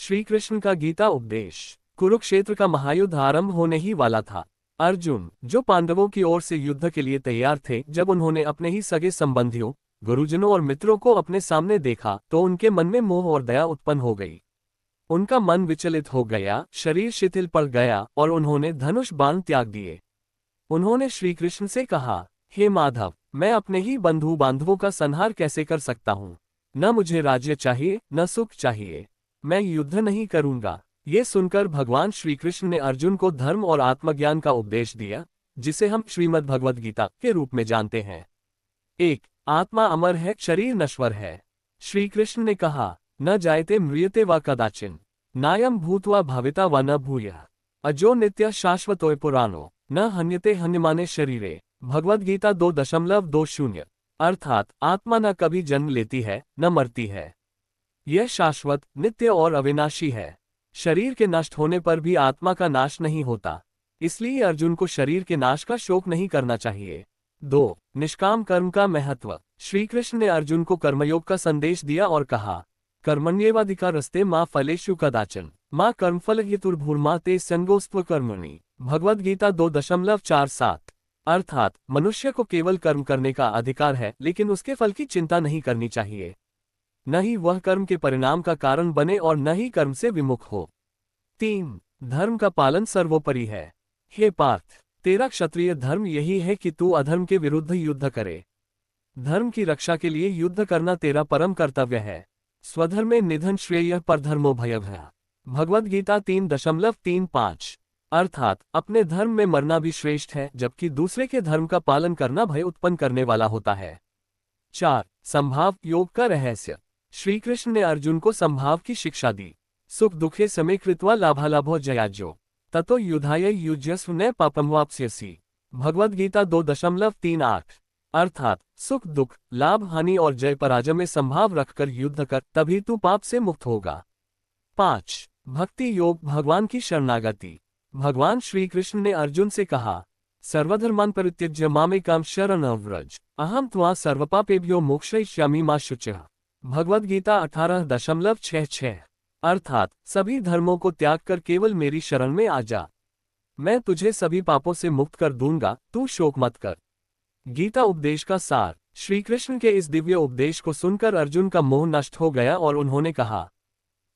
श्री कृष्ण का गीता उपदेश। कुरुक्षेत्र का महायुद्ध आरंभ होने ही वाला था। अर्जुन, जो पांडवों की ओर से युद्ध के लिए तैयार थे, जब उन्होंने अपने ही सगे संबंधियों, गुरुजनों और मित्रों को अपने सामने देखा तो उनके मन में मोह और दया उत्पन्न हो गई। उनका मन विचलित हो गया, शरीर शिथिल पड़ गया और उन्होंने धनुष बाण त्याग दिए। उन्होंने श्री कृष्ण से कहा, हे माधव, मैं अपने ही बंधु बांधवों का संहार कैसे कर सकता हूँ? न मुझे राज्य चाहिए, न सुख चाहिए। मैं युद्ध नहीं करूंगा। ये सुनकर भगवान श्री कृष्ण ने अर्जुन को धर्म और आत्मज्ञान का उपदेश दिया, जिसे हम श्रीमद् भगवद गीता के रूप में जानते हैं। 1. आत्मा अमर है, शरीर नश्वर है। श्री कृष्ण ने कहा, न जायते म्रियते व कदाचिन, नायम भूत्वा भविता व न भूयः, अजो नित्य शाश्वतोय पुराणो, न हन्यते हन्यमाने शरीरे। भगवद गीता 2.20। अर्थात आत्मा न कभी जन्म लेती है, न मरती है। यह शाश्वत, नित्य और अविनाशी है। शरीर के नष्ट होने पर भी आत्मा का नाश नहीं होता। इसलिए अर्जुन को शरीर के नाश का शोक नहीं करना चाहिए। 2. निष्काम कर्म का महत्व। श्री कृष्ण ने अर्जुन को कर्मयोग का संदेश दिया और कहा, कर्मण्येवाधिकारस्ते मा फलेषु कदाचन, मा कर्मफल हेतुर्भूर्मा ते संगोस्त्व कर्मणि। भगवद गीता 2.47। अर्थात मनुष्य को केवल कर्म करने का अधिकार है, लेकिन उसके फल की चिंता नहीं करनी चाहिए। न ही वह कर्म के परिणाम का कारण बने और न ही कर्म से विमुख हो। 3. धर्म का पालन सर्वोपरि है। हे पार्थ, तेरा क्षत्रिय धर्म यही है कि तू अधर्म के विरुद्ध युद्ध करे। धर्म की रक्षा के लिए युद्ध करना तेरा परम कर्तव्य है। स्वधर्मे निधन श्रेयः परधर्मो भयः। भगवद गीता 3.35। अर्थात अपने धर्म में मरना भी श्रेष्ठ है, जबकि दूसरे के धर्म का पालन करना भय उत्पन्न करने वाला होता है। 4. संभाव योग का रहस्य। श्री कृष्ण ने अर्जुन को संभाव की शिक्षा दी। सुख दुखे समे कृत्वा लाभालाभो जयाज्यो, ततो युधाय युज्यस्व न पापमवाप्स्यसि। भगवद गीता 2.38। अर्थात सुख दुख, लाभ हानि और जय पराजय में संभाव रखकर युद्ध कर, तभी तू पाप से मुक्त होगा। 5. भक्ति योग, भगवान की शरणागति। भगवान श्री कृष्ण ने अर्जुन से कहा, सर्वधर्मान् परित्यज्य मामेकां शरणं व्रज, अहम त्वा सर्वपापेभ्यो मोक्षयिष्यामि मा शुचः। भगवद गीता 18.66। अर्थात सभी धर्मों को त्याग कर केवल मेरी शरण में आ जा, मैं तुझे सभी पापों से मुक्त कर दूंगा, तू शोक मत कर। गीता उपदेश का सार। श्री कृष्ण के इस दिव्य उपदेश को सुनकर अर्जुन का मोह नष्ट हो गया और उन्होंने कहा,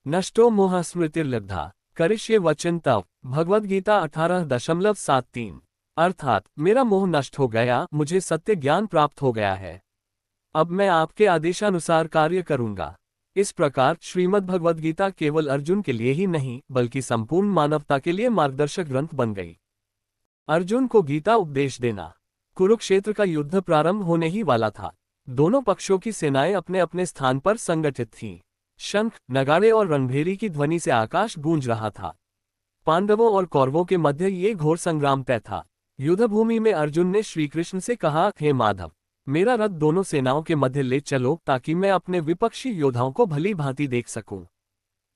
नष्टो मोह स्मृतिर्लब्धा करिष्ये वचन तव। भगवद गीता 18.73। अर्थात मेरा मोह नष्ट हो गया, मुझे सत्य ज्ञान प्राप्त हो गया है। अब मैं आपके आदेशानुसार कार्य करूंगा। इस प्रकार श्रीमद् भगवद गीता केवल अर्जुन के लिए ही नहीं, बल्कि संपूर्ण मानवता के लिए मार्गदर्शक ग्रंथ बन गई। अर्जुन को गीता उपदेश देना। कुरुक्षेत्र का युद्ध प्रारंभ होने ही वाला था। दोनों पक्षों की सेनाएं अपने अपने स्थान पर संगठित थीं। शंख, नगाड़े और रणभेरी की ध्वनि से आकाश गूंज रहा था। पांडवों और कौरवों के मध्य ये घोर संग्राम तय था। युद्धभूमि में अर्जुन ने श्री कृष्ण से कहा, हे माधव, मेरा रथ दोनों सेनाओं के मध्य ले चलो, ताकि मैं अपने विपक्षी योद्धाओं को भली भांति देख सकूं।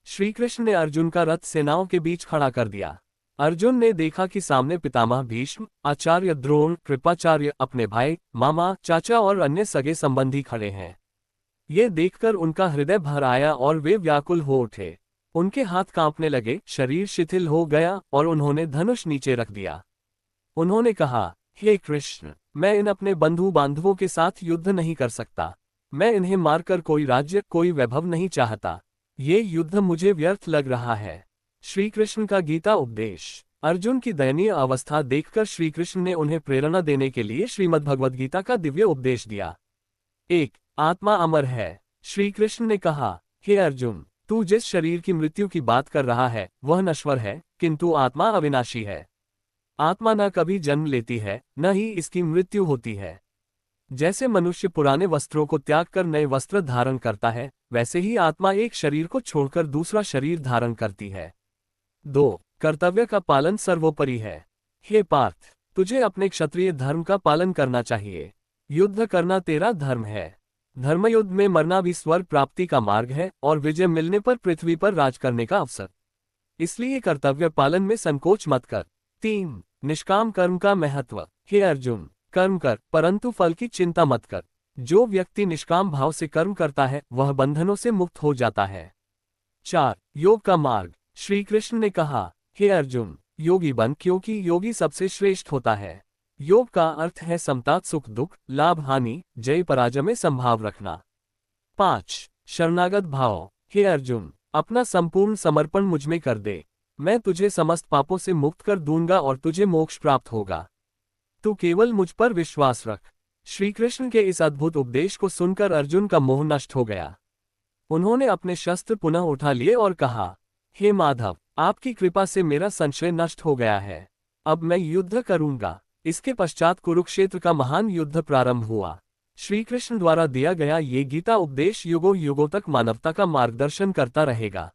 श्री कृष्ण ने अर्जुन का रथ सेनाओं के बीच खड़ा कर दिया। अर्जुन ने देखा कि सामने पितामह भीष्म, आचार्य द्रोण, कृपाचार्य, अपने भाई, मामा, चाचा और अन्य सगे संबंधी खड़े हैं। ये देखकर उनका हृदय भर आया और वे व्याकुल हो उठे। उनके हाथ कांपने लगे, शरीर शिथिल हो गया और उन्होंने धनुष नीचे रख दिया। उन्होंने कहा, हे कृष्ण, मैं इन अपने बंधु बांधवों के साथ युद्ध नहीं कर सकता। मैं इन्हें मारकर कोई राज्य, कोई वैभव नहीं चाहता। ये युद्ध मुझे व्यर्थ लग रहा है। श्री कृष्ण का गीता उपदेश। अर्जुन की दयनीय अवस्था देखकर श्री कृष्ण ने उन्हें प्रेरणा देने के लिए श्रीमद् भगवद गीता का दिव्य उपदेश दिया। 1. आत्मा अमर है। श्री कृष्ण ने कहा, हे अर्जुन, तू जिस शरीर की मृत्यु की बात कर रहा है वह नश्वर है, किंतु आत्मा अविनाशी है। आत्मा न कभी जन्म लेती है, न ही इसकी मृत्यु होती है। जैसे मनुष्य पुराने वस्त्रों को त्याग कर नए वस्त्र धारण करता है, वैसे ही आत्मा एक शरीर को छोड़कर दूसरा शरीर धारण करती है। 2. कर्तव्य का पालन सर्वोपरि है। हे पार्थ, तुझे अपने क्षत्रिय धर्म का पालन करना चाहिए। युद्ध करना तेरा धर्म है। धर्मयुद्ध में मरना भी स्वर्ग प्राप्ति का मार्ग है और विजय मिलने पर पृथ्वी पर राज करने का अवसर। इसलिए कर्तव्य पालन में संकोच मत कर। 3. निष्काम कर्म का महत्व। हे अर्जुन, कर्म कर, परंतु फल की चिंता मत कर। जो व्यक्ति निष्काम भाव से कर्म करता है, वह बंधनों से मुक्त हो जाता है। 4. योग का मार्ग। श्री कृष्ण ने कहा, हे अर्जुन, योगी बन, क्योंकि योगी सबसे श्रेष्ठ होता है। योग का अर्थ है समता, सुख दुख, लाभ हानि, जय पराजय में संभाव रखना। 5. शरणागत भाव। हे अर्जुन, अपना संपूर्ण समर्पण मुझमें कर दे। मैं तुझे समस्त पापों से मुक्त कर दूंगा और तुझे मोक्ष प्राप्त होगा। तू केवल मुझ पर विश्वास रख। श्री कृष्ण के इस अद्भुत उपदेश को सुनकर अर्जुन का मोह नष्ट हो गया। उन्होंने अपने शस्त्र पुनः उठा लिए और कहा, हे माधव, आपकी कृपा से मेरा संशय नष्ट हो गया है। अब मैं युद्ध करूंगा। इसके पश्चात कुरुक्षेत्र का महान युद्ध प्रारंभ हुआ। श्री कृष्ण द्वारा दिया गया ये गीता उपदेश युगों युगों तक मानवता का मार्गदर्शन करता रहेगा।